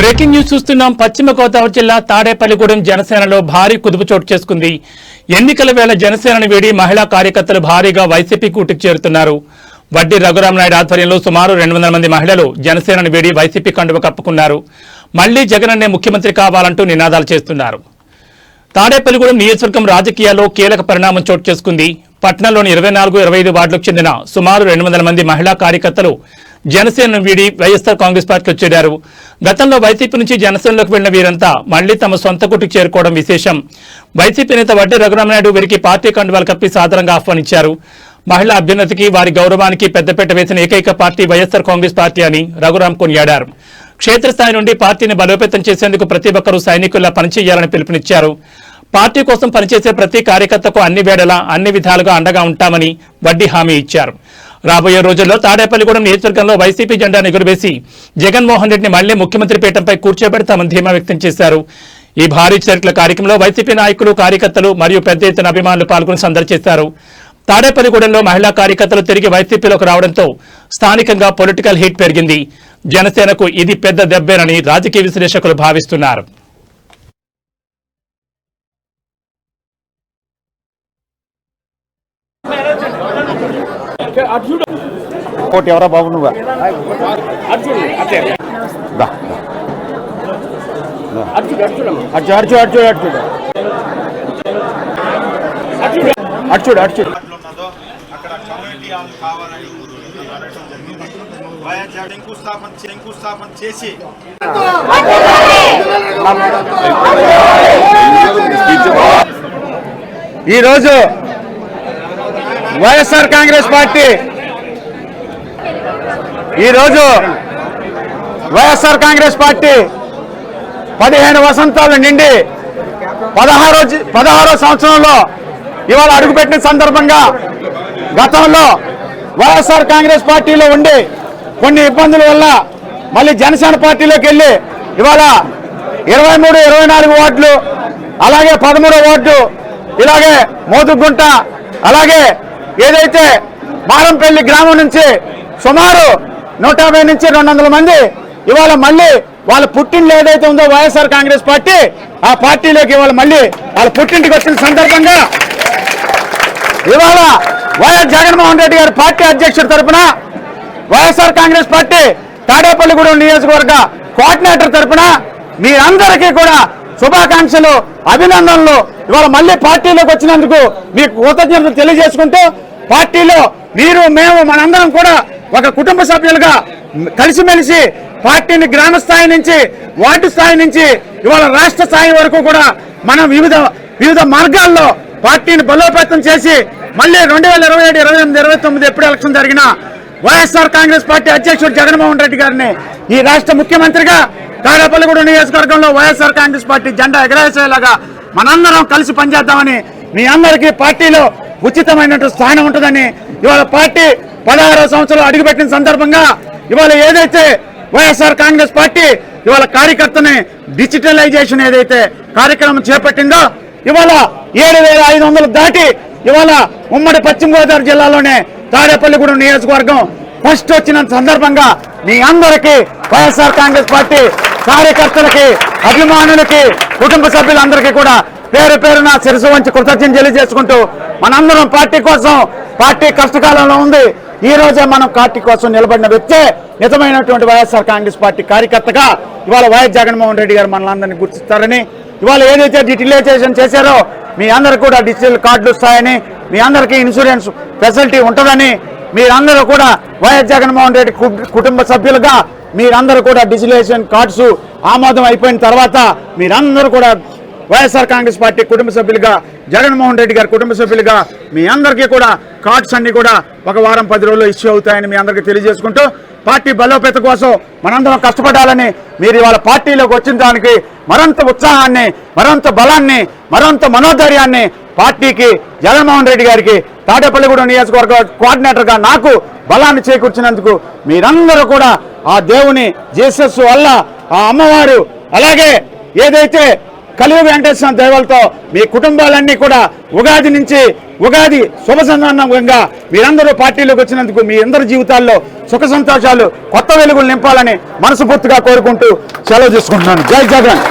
Breaking news చూస్తున్నాం. పశ్చిమ గోదావరి జిల్లా తాడేపల్లిగూడెం జనసేనలో భారీ కుదుపు చోటు చేసుకుంది. ఎన్నికల వేళ జనసేనను వీడి మహిళా కార్యకర్తలు భారీగా వైసీపీ కూటికి చేరుతున్నారు. వడ్డీ రఘురామనాయుడు ఆధ్వర్యంలో సుమారు 200 మంది మహిళలు జనసేనను వీడి వైసీపీ కండువ కప్పుకున్నారు. మళ్లీ జగనన్నే ముఖ్యమంత్రి కావాలంటూ నినాదాలు చేస్తున్నారు. తాడేపల్లిగూడెం నియోజకవర్గం రాజకీయాల్లో కీలక పరిణామం చోటు చేసుకుంది. పట్టణంలోని 24, 25 వార్డులకు చెందిన సుమారు 200 మంది మహిళా కార్యకర్తలు జనసేనను వీడి వైఎస్ఆర్ కాంగ్రెస్ పార్టీలో చేరారు. గతంలో వైసీపీ నుంచి జనసేనలోకి వెళ్లిన వీరంతా మళ్లీ తమ సొంత గుట్టుకు చేరుకోవడం విశేషం. వైసీపీ నేత వడ్డీ రఘురామనాయుడు వీరికి పార్టీ కండువాలు కప్పి సాదరంగా ఆహ్వానించారు. మహిళా అభ్యున్నతికి, వారి గౌరవానికి పెద్దపీట వేసిన ఏకైక పార్టీ వైఎస్ఆర్ కాంగ్రెస్ పార్టీ అని రఘురాం కొనియాడారు. క్షేత్రస్థాయి నుండి పార్టీని బలోపేతం చేసేందుకు ప్రతి ఒక్కరూ సైనికుల్లా పనిచేయాలని పిలుపునిచ్చారు. పార్టీ కోసం పనిచేసే ప్రతి కార్యకర్తకు అన్ని వేళలా అన్ని విధాలుగా అండగా ఉంటామని వడ్డీ హామీ ఇచ్చారు. రాబోయే రోజుల్లో తాడేపల్లిగూడెం నియోజకవర్గంలో వైసీపీ జెండాను ఎగురవేసి జగన్మోహన్ రెడ్డిని మళ్లీ ముఖ్యమంత్రి పీఠంపై కూర్చోబెడతామని ధీమా వ్యక్తం చేశారు. ఈ భారీ చర్చల కార్యక్రమంలో వైసీపీ నాయకులు, కార్యకర్తలు మరియు పెద్ద ఎత్తున అభిమానులు పాల్గొని సందడి చేశారు. తాడేపల్లిగూడెంలో మహిళా కార్యకర్తలు తిరిగి వైసీపీలోకి రావడంతో స్థానికంగా పొలిటికల్ హీట్ పెరిగింది. జనసేనకు ఇది పెద్ద దెబ్బేనని రాజకీయ విశ్లేషకులు భావిస్తున్నారు. ఎవరా బాబు నువ్వా అర్చుడు అక్కడ కమ్యూనిటీ హాల్ కావాలని శంకుస్థాపన చేసి ఈరోజు వైఎస్ఆర్ కాంగ్రెస్ పార్టీ వైఎస్ఆర్ కాంగ్రెస్ పార్టీ 15 వసంతాలు నిండి 16వ సంవత్సరంలో ఇవాళ అడుగుపెట్టిన సందర్భంగా గతంలో వైఎస్ఆర్ కాంగ్రెస్ పార్టీలో ఉండి కొన్ని ఇబ్బందుల వల్ల మళ్ళీ జనసేన పార్టీలోకి వెళ్ళి ఇవాళ 23, 24 వార్డులు, అలాగే 13వ వార్డు, ఇలాగే మోదుగుంట, అలాగే ఏదైతే మారంపల్లి గ్రామం నుంచి సుమారు 150 నుంచి 200 మంది ఇవాళ మళ్ళీ వాళ్ళ పుట్టింట్లో ఏదైతే ఉందో వైఎస్ఆర్ కాంగ్రెస్ పార్టీ, ఆ పార్టీలోకి ఇవాళ మళ్ళీ వాళ్ళ పుట్టింటికి వచ్చిన సందర్భంగా ఇవాళ వైఎస్ జగన్మోహన్ రెడ్డి గారి పార్టీ అధ్యక్షుడి తరఫున వైఎస్ఆర్ కాంగ్రెస్ పార్టీ తాడేపల్లిగూడెం నియోజకవర్గ కోఆర్డినేటర్ తరఫున మీ అందరికీ కూడా శుభాకాంక్షలు, అభినందనలు. ఇవాళ మళ్ళీ పార్టీలోకి వచ్చినందుకు మీకు కృతజ్ఞతలు తెలియజేసుకుంటూ, పార్టీలో మీరు, మేము, మనందరం కూడా ఒక కుటుంబ సభ్యులుగా కలిసిమెలిసి పార్టీని గ్రామ స్థాయి నుంచి, వార్డు స్థాయి నుంచి ఇవాళ రాష్ట్ర స్థాయి వరకు కూడా మనం వివిధ మార్గాల్లో పార్టీని బలోపేతం చేసి మళ్ళీ 2027, 28, 29 ఎప్పుడు ఎలక్షన్ జరిగినా వైఎస్ఆర్ కాంగ్రెస్ పార్టీ అధ్యక్షుడు జగన్మోహన్ రెడ్డి గారిని ఈ రాష్ట్ర ముఖ్యమంత్రిగా తాడేపల్లిగూడెం నియోజకవర్గంలో వైఎస్ఆర్ కాంగ్రెస్ పార్టీ జెండా ఎగరేసేలాగా మనందరం కలిసి పనిచేద్దామని, మీ అందరికీ పార్టీలో ఉచితమైనటువంటి స్థానం ఉంటుందని, ఇవాళ పార్టీ 16వ సంవత్సరంలో అడుగుపెట్టిన సందర్భంగా ఇవాళ ఏదైతే వైఎస్ఆర్ కాంగ్రెస్ పార్టీ ఇవాళ కార్యకర్తని డిజిటలైజేషన్ ఏదైతే కార్యక్రమం చేపట్టిందో ఇవాళ 7,500 దాటి ఇవాళ ఉమ్మడి పశ్చిమ గోదావరి జిల్లాలోనే తాడేపల్లిగూడెం నియోజకవర్గం ఫస్ట్ వచ్చిన సందర్భంగా మీ అందరికీ వైఎస్ఆర్ కాంగ్రెస్ పార్టీ కార్యకర్తలకి, అభిమానులకి, కుటుంబ సభ్యులందరికీ కూడా పేరు పేరున శిరసు వంచి కృతజ్ఞతలు తెలియజేసుకుంటూ, మనందరం పార్టీ కోసం, పార్టీ కష్టకాలంలో ఉంది, ఈ రోజే మనం పార్టీ కోసం నిలబడిన వ్యక్తే నిజమైనటువంటి వైఎస్ఆర్ కాంగ్రెస్ పార్టీ కార్యకర్తగా ఇవాళ వైఎస్ జగన్మోహన్ రెడ్డి గారు మనలందరినీ గుర్తిస్తారని, ఇవాళ ఏదైతే డిజిటలైజేషన్ చేశారో మీ అందరికీ కూడా డిజిటల్ కార్డులు వస్తాయని, మీ అందరికీ ఇన్సూరెన్స్ ఫెసిలిటీ ఉంటుందని, మీరందరూ కూడా వైఎస్ జగన్మోహన్ రెడ్డి కుటుంబ సభ్యులుగా మీరందరూ కూడా డిజిటలైజేషన్ కార్డ్స్ ఆమోదం అయిపోయిన తర్వాత మీరందరూ కూడా వైఎస్ఆర్ కాంగ్రెస్ పార్టీ కుటుంబ సభ్యులుగా, జగన్మోహన్ రెడ్డి గారి కుటుంబ సభ్యులుగా మీ అందరికీ కూడా కార్డ్స్ అన్ని కూడా ఒక వారం 10 రోజుల్లో ఇష్యూ అవుతాయని మీ అందరికీ తెలియజేసుకుంటూ, పార్టీ బలోపేత కోసం మనందరం కష్టపడాలని, మీరు ఇవాళ పార్టీలోకి వచ్చిన దానికి మరింత ఉత్సాహాన్ని, మరింత బలాన్ని, మరింత మనోధైర్యాన్ని పార్టీకి, జగన్మోహన్ రెడ్డి గారికి, తాడేపల్లిగూడెం నియోజకవర్గ కోఆర్డినేటర్గా నాకు బలాన్ని చేకూర్చినందుకు మీరందరూ కూడా ఆ దేవుని జీసస్ వల్ల, ఆ అమ్మవారు, అలాగే ఏదైతే కలియుగ వెంకటేశ్వర దైవాలతో మీ కుటుంబాలన్నీ కూడా ఉగాది నుంచి ఉగాది శుభ సందర్భంగా మీరందరూ పార్టీలోకి వచ్చినందుకు మీ అందరి జీవితాల్లో సుఖ సంతోషాలు కొత్త వెలుగులు నింపాలని మనస్ఫూర్తిగా కోరుకుంటూ సెలవు తీసుకుంటున్నాను. జై జగన్.